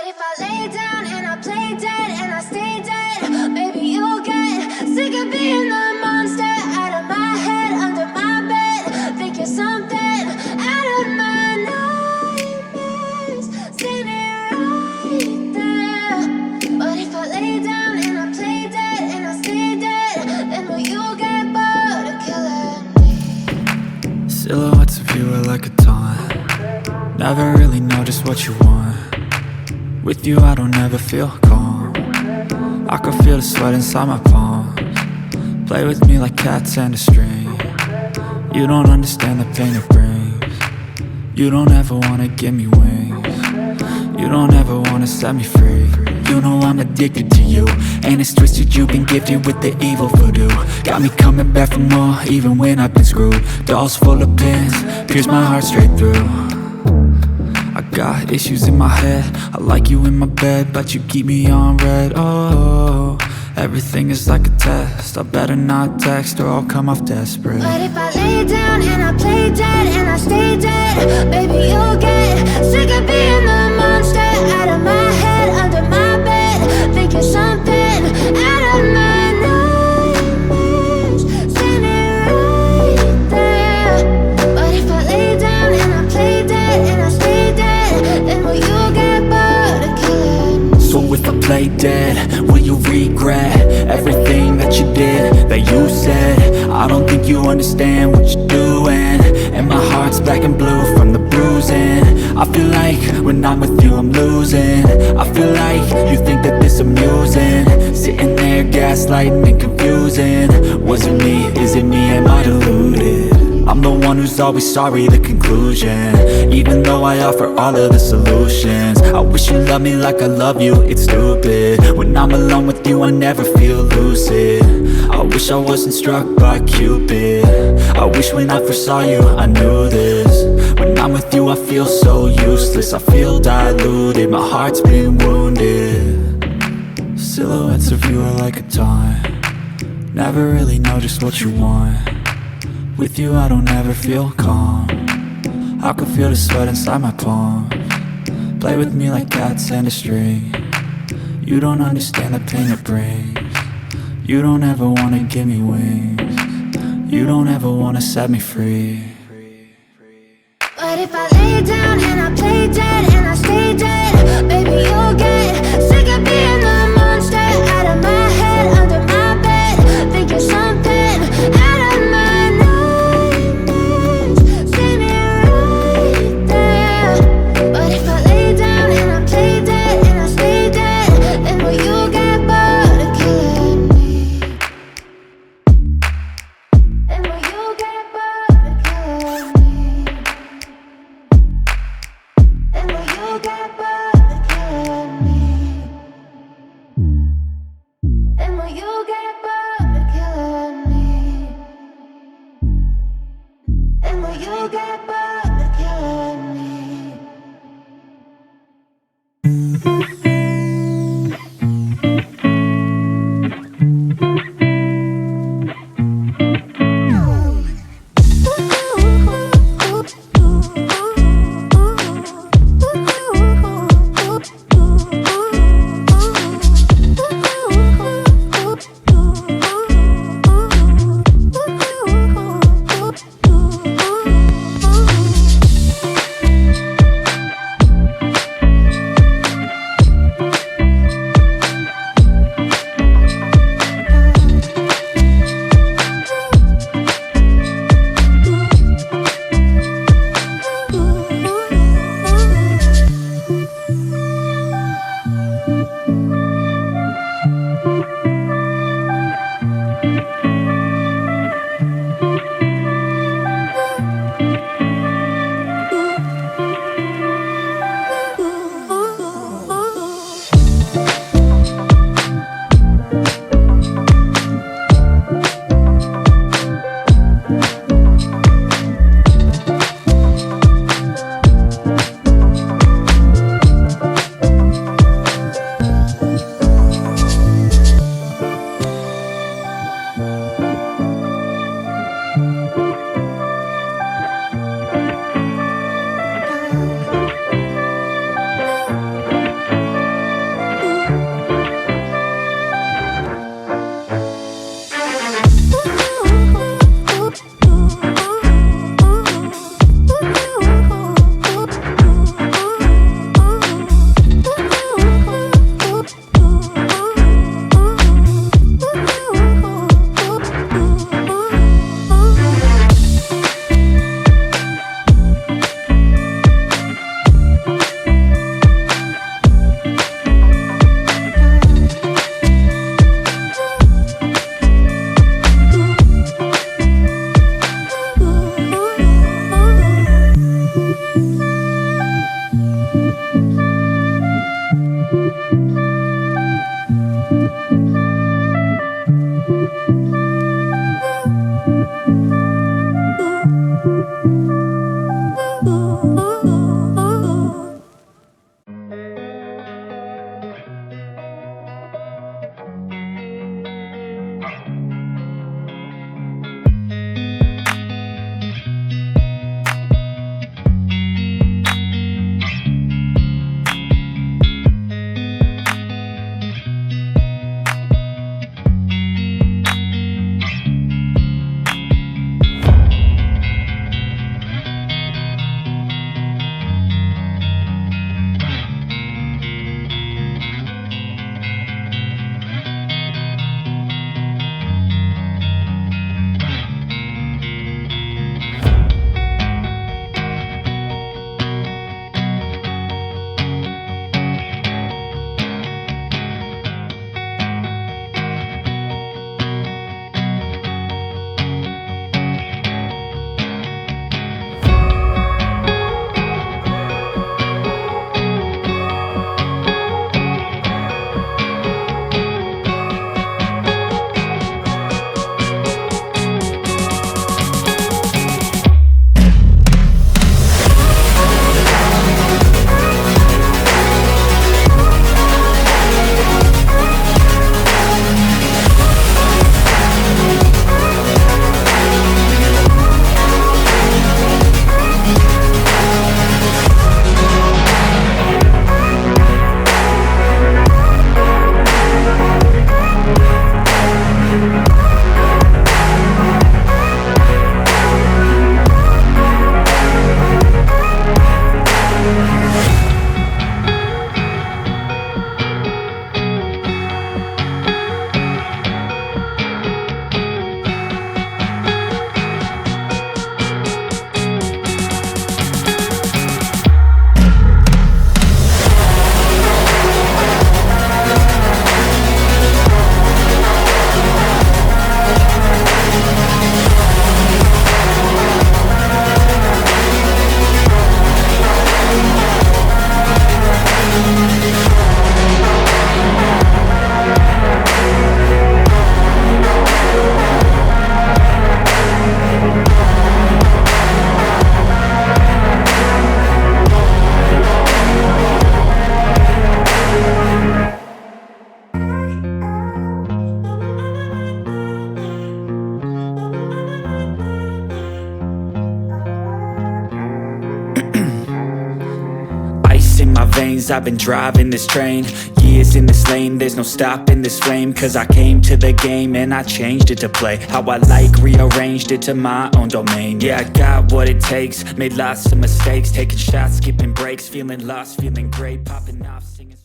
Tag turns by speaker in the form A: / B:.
A: if I lay down and I play dead and I stay dead, maybe you'll get sick of being the monster out of my head, under my bed. Think you're something out of my nightmares, standing right there. But if I lay down and I play dead and I stay dead, then will you get bored of killing me?
B: Silhouettes of you are like a taunt. Never really know just what you want. With you I don't ever feel calm. I can feel the sweat inside my palms. Play with me like cats and a string. You don't understand the pain it brings. You don't ever wanna give me wings. You don't ever wanna set me free. You know I'm addicted to you, and it's twisted you've been gifted with the evil voodoo. Got me coming back for more even when I've been screwed. Dolls full of pins, pierce my heart straight through. I got issues in my head, I like you in my bed, but you keep me on red. Oh, everything is like a test. I better not text or I'll come off desperate.
A: But if I lay down and I play dead and I stay dead, baby you'll get sick of being the monster out of my head, under my bed. Think you're something out of my nightmares, standing right there. But if I lay down and I play dead and I stay dead, then will you get bored of killing me?
B: So if I play dead, will you regret everything that you did, that you said? I don't think you understand what you're doing, and my heart's black and blue from the bruising. I feel like when I'm with you I'm losing. I feel like you think that this amusing, sitting there gaslighting and confusing. Was it me? Is it me? Am I deluded? I'm the one who's always sorry, the conclusion, even though I offer all of the solutions. I wish you loved me like I love you, it's stupid. When I'm alone with you I never feel lucid. I wish I wasn't struck by Cupid. I wish when I first saw you I knew this. When I'm with you I feel so useless, I feel diluted, my heart's been wounded. Silhouettes of you are like a taunt. Never really know just what you want. With you I don't ever feel calm. I can feel the sweat inside my palms. Play with me like cats and a string. You don't understand the pain it brings. You don't ever wanna give me wings. You don't ever wanna set me free.
A: But if I lay down and I play dead and I stay dead, baby you'll get sick of being the monster out of my head, under my bed. Think you're something out of my nightmares, standing right there. But if I lay down and I play dead and I stay dead, then will you get bored of killing me? Then will you get bored of killing me? And will you get bored of killing me? And will you get bored of killing me? And will you get bored of killing me?
B: veins, I've been driving this train. Years in this lane, there's no stopping this flame. Cause I came to the game and I changed it to play how I like, rearranged it to my own domain. Yeah, I got what it takes, made lots of mistakes, taking shots, skipping breaks, feeling lost, feeling great, popping off, singing.